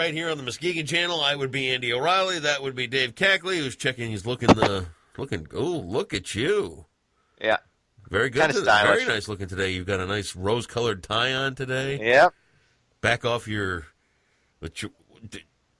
right here on the Muskegon channel. I would be Andy O'Reilly. That would be Dave Cackley, who's checking. He's looking. Oh, look at you. Yeah. Very good. Kind of stylish. Very nice looking today. You've got a nice rose-colored tie on today. Yep. Back off your.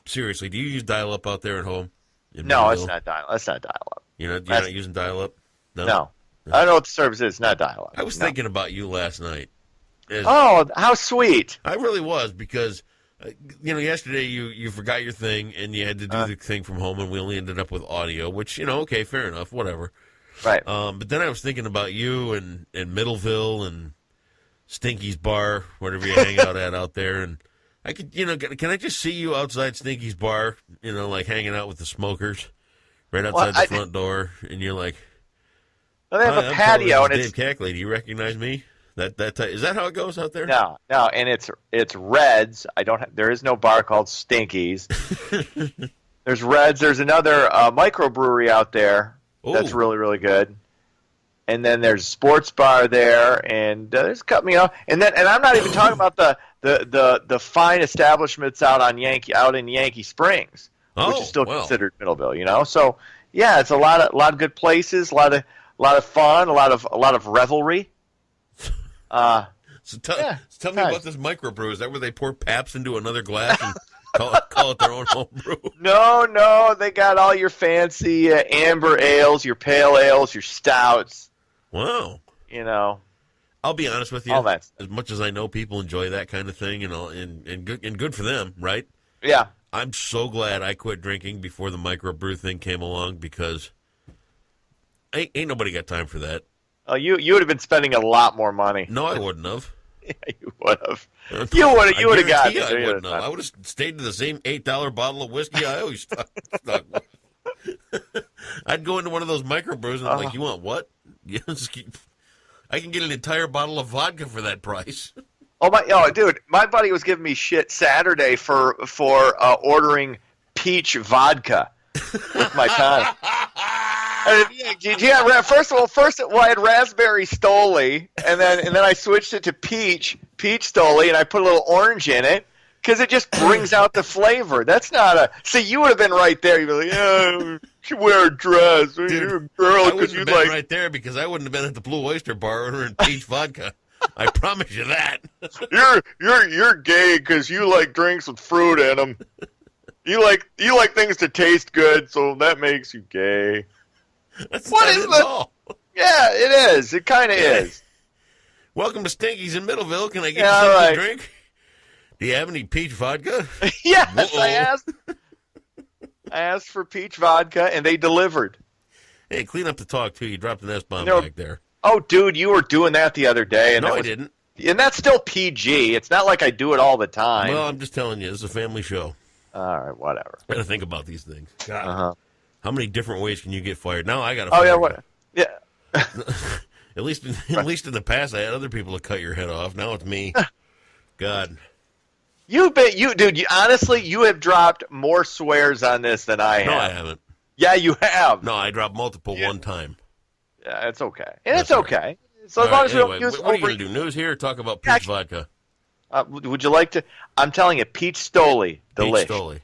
Seriously, do you use dial-up out there at home? No, it's not dial. That's not dial-up. You're not using dial-up? No. I don't know what the service is. It's not dial-up. I was thinking about you last night. Oh, how sweet. I really was, because, yesterday you forgot your thing, and you had to do the thing from home, and we only ended up with audio, which, okay, fair enough, whatever. Right. But then I was thinking about you and Middleville and Stinky's Bar, whatever you hang out at out there, and I could, can I just see you outside Stinky's Bar, like hanging out with the smokers right outside the front door, and you're like, well, they have a patio, and it's Dave Cackley. Do you recognize me? Is that how it goes out there? No, and it's Reds. There is no bar called Stinky's. There's Reds. There's another microbrewery out there that's really, really good. And then there's Sports Bar there, and there's cut me off. And I'm not even talking about the fine establishments out in Yankee Springs, which is still considered Middleville. So yeah, it's a lot of good places, a lot of fun, a lot of revelry. So tell me about this microbrew. Is that where they pour Pabst into another glass and call it their own home brew? No, they got all your fancy amber ales, your pale ales, your stouts. Wow. I'll be honest with you. All that stuff. As much as I know people enjoy that kind of thing, and good for them, right? Yeah. I'm so glad I quit drinking before the microbrew thing came along, because ain't nobody got time for that. Oh, you would have been spending a lot more money. No, I wouldn't have. Yeah, you would have. You would have gotten it. I wouldn't have. I would have stayed to the same $8 bottle of whiskey I always stuck with. I'd go into one of those microbrews and I'm like, you want what? I can get an entire bottle of vodka for that price. Dude, my buddy was giving me shit Saturday for ordering peach vodka with my time. First I had raspberry Stoli, and then I switched it to peach Stoli, and I put a little orange in it because it just brings out the flavor. That's not a. See, you would have been right there. You'd be like, yeah, you should wear a dress. Dude, you're a girl. I wouldn't have been right there, because I wouldn't have been at the Blue Oyster Bar ordering peach vodka. I promise you that. You're gay because you like drinks with fruit in them. You like things to taste good, so that makes you gay. That's what is that? Yeah, it is. It kind of is. Welcome to Stinky's in Middleville. Can I get you something to drink? Do you have any peach vodka? Yes, I asked for peach vodka, and they delivered. Hey, clean up the talk, too. You dropped an S-bomb back there. Oh, dude, you were doing that the other day. And I didn't. And that's still PG. It's not like I do it all the time. Well, I'm just telling you, this is a family show. All right, whatever. Got to think about these things. God. Uh-huh. How many different ways can you get fired? Now I got to. Oh yeah, what? Yeah. At least in the past, I had other people to cut your head off. Now it's me. God. Honestly, you have dropped more swears on this than I have. No, I haven't. Yeah, you have. No, I dropped multiple one time. Yeah, it's okay. And it's okay. So as long as we don't use what are you going to do? News here or talk about peach vodka? Would you like to? I'm telling you, peach Stoli. Delish. Peach Stoli.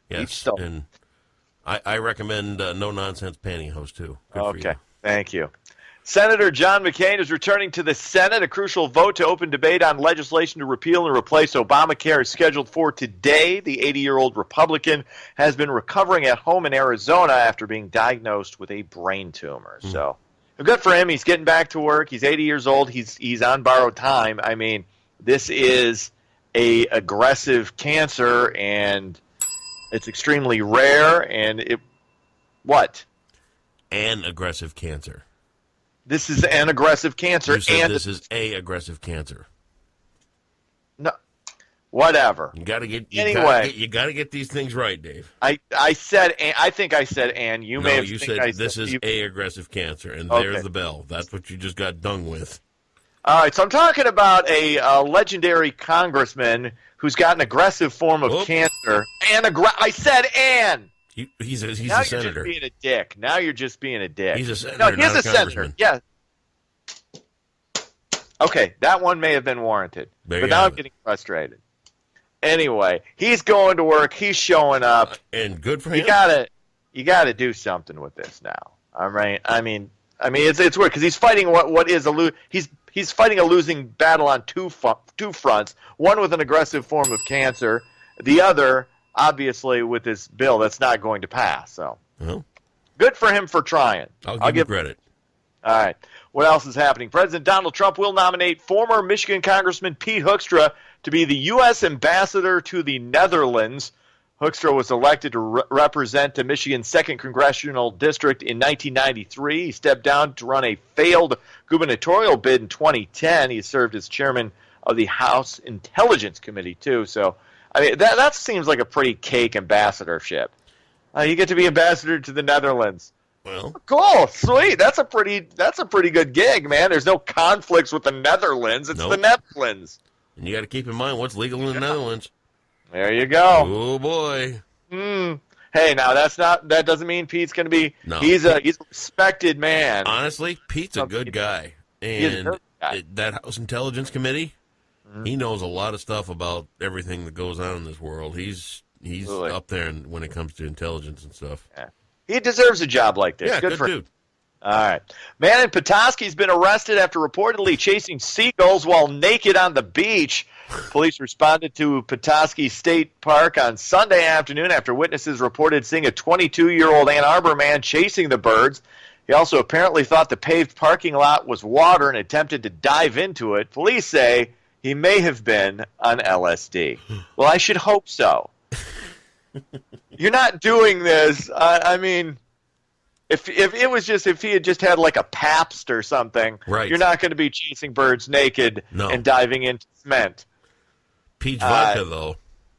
Yes. Peach Stoli. And I recommend no-nonsense pantyhose, too. Good for you. Thank you. Senator John McCain is returning to the Senate. A crucial vote to open debate on legislation to repeal and replace Obamacare is scheduled for today. The 80-year-old Republican has been recovering at home in Arizona after being diagnosed with a brain tumor. So good for him. He's getting back to work. He's 80 years old. He's on borrowed time. I mean, this is a aggressive cancer, and it's extremely rare. And what? An aggressive cancer. This is an aggressive cancer. You said this is a aggressive cancer. No, whatever. You got to get these things right, Dave. I think I said and. You may have. You said this is a aggressive cancer, and there's the bell. That's what you just got done with. All right, so I'm talking about a legendary congressman who's got an aggressive form of cancer. I said and. He's a senator. You're just being a dick. Now you're just being a dick. He's a senator. No, he's a senator. Yeah. Okay, that one may have been warranted, but now I'm getting frustrated. Anyway, he's going to work. He's showing up. And good for him. You gotta do something with this now. All right. I mean, it's weird because he's fighting he's fighting a losing battle on two fronts. One with an aggressive form of cancer, the other obviously with this bill that's not going to pass. So, good for him for trying. I'll give him credit. All right. What else is happening? President Donald Trump will nominate former Michigan Congressman Pete Hoekstra to be the U.S. ambassador to the Netherlands. Hoekstra was elected to represent Michigan's 2nd Congressional District in 1993. He stepped down to run a failed gubernatorial bid in 2010. He served as chairman of the House Intelligence Committee, too. So, I mean, that seems like a pretty cake ambassadorship. You get to be ambassador to the Netherlands. Well, cool, sweet. That's a pretty good gig, man. There's no conflicts with the Netherlands. It's the Netherlands. And you got to keep in mind what's legal in the Netherlands. There you go. Oh boy. Hey, now that doesn't mean Pete's going to be. No. He's a respected man. Honestly, Pete's a good guy, and that House Intelligence Committee, he knows a lot of stuff about everything that goes on in this world. He's up there when it comes to intelligence and stuff. Yeah. He deserves a job like this. Yeah, good for dude. All right. Man in Petoskey's been arrested after reportedly chasing seagulls while naked on the beach. Police responded to Petoskey State Park on Sunday afternoon after witnesses reported seeing a 22-year-old Ann Arbor man chasing the birds. He also apparently thought the paved parking lot was water and attempted to dive into it. Police say he may have been on LSD. Well, I should hope so. You're not doing this. I mean, if he had just had like a Pabst or something, right, you're not going to be chasing birds naked and diving into cement. Peach vodka, though.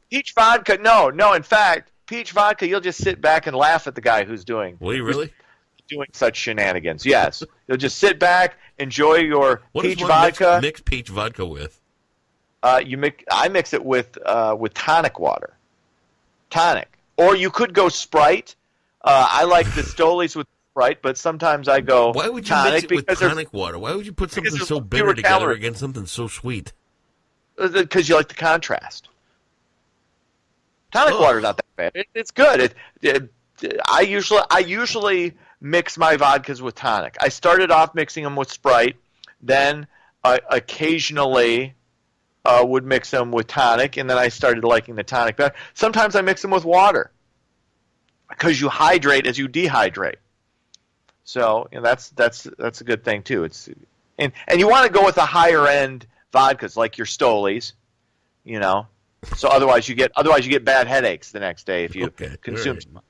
Peach vodka, no. In fact, peach vodka, you'll just sit back and laugh at the guy who's doing. Will you really? Doing such shenanigans. Yes, you'll just sit back, enjoy your peach vodka. Mix peach vodka with? I mix it with tonic water. Tonic. Or you could go Sprite. I like the Stolies with Sprite, but sometimes I go Why would you tonic mix it with tonic water? Why would you put something so bitter together against something so sweet? Because you like the contrast. Tonic water's not that bad. It's good. I usually mix my vodkas with tonic. I started off mixing them with Sprite, then occasionally would mix them with tonic, and then I started liking the tonic better. Sometimes I mix them with water because you hydrate as you dehydrate. So that's a good thing too. And you want to go with the higher end vodkas like your Stolies, So otherwise you get bad headaches the next day if you consume. Right.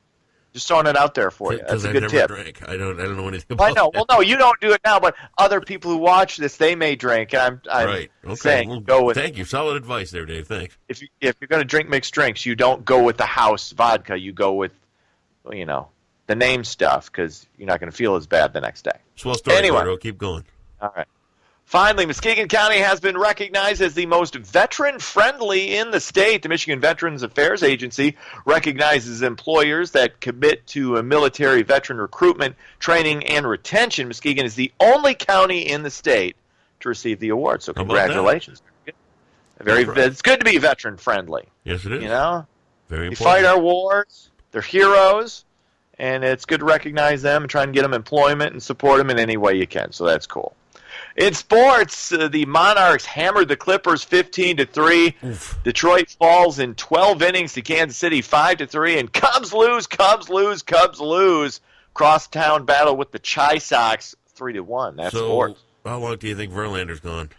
Just throwing it out there for you. That's a good tip. Drank. I don't know anything about I know. Well, no, you don't do it now, but other people who watch this, they may drink. And I'm right. Okay. saying go with. Thank you. Solid advice there, Dave. Thanks. If you're going to drink mixed drinks, you don't go with the house vodka. You go with, the name stuff because you're not going to feel as bad the next day. Swell story, Gordo. Keep going. All right. Finally, Muskegon County has been recognized as the most veteran-friendly in the state. The Michigan Veterans Affairs Agency recognizes employers that commit to military veteran recruitment, training, and retention. Muskegon is the only county in the state to receive the award, so congratulations. It's good to be veteran-friendly. Yes, it is. Very important. We fight our wars. They're heroes, and it's good to recognize them and try and get them employment and support them in any way you can, so that's cool. In sports, the Monarchs hammered the Clippers 15-3. Oof. Detroit falls in 12 innings to Kansas City 5-3. And Cubs lose. Crosstown battle with the Chi Sox 3-1. That's sports. How long do you think Verlander's gone?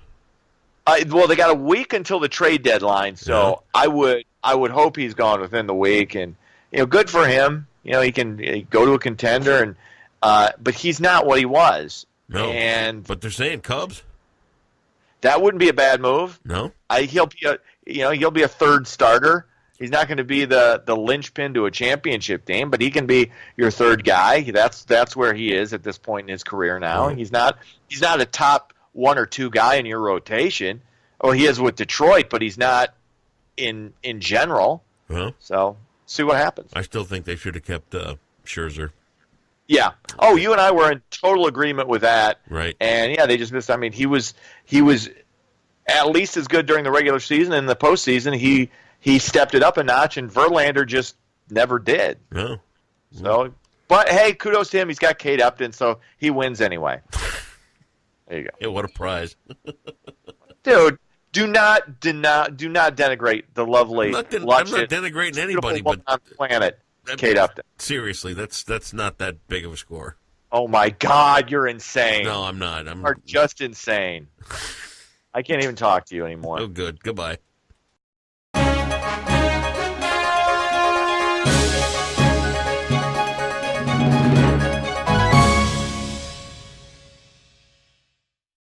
Well, they got a week until the trade deadline, so I would hope he's gone within the week. And good for him. He can go to a contender, and but he's not what he was. No, but they're saying Cubs. That wouldn't be a bad move. No, he'll be a third starter. He's not going to be the linchpin to a championship team, but he can be your third guy. That's where he is at this point in his career now. Right. He's not a top one or two guy in your rotation. Oh, he is with Detroit, but he's not in general. Well, so see what happens. I still think they should have kept Scherzer. Yeah. Oh, you and I were in total agreement with that. Right. And they just missed. I mean, he was at least as good during the regular season. In the postseason, he he stepped it up a notch, and Verlander just never did. No. So, but hey, kudos to him. He's got Kate Upton, so he wins anyway. There you go. Yeah, what a prize. Dude, do not denigrate the lovely, I'm not luscious, denigrating anybody, beautiful woman but on the planet, Kate Upton. Seriously, that's not that big of a score. Oh my God, you're insane. No, I'm not. You are just insane. I can't even talk to you anymore. Oh, good. Goodbye.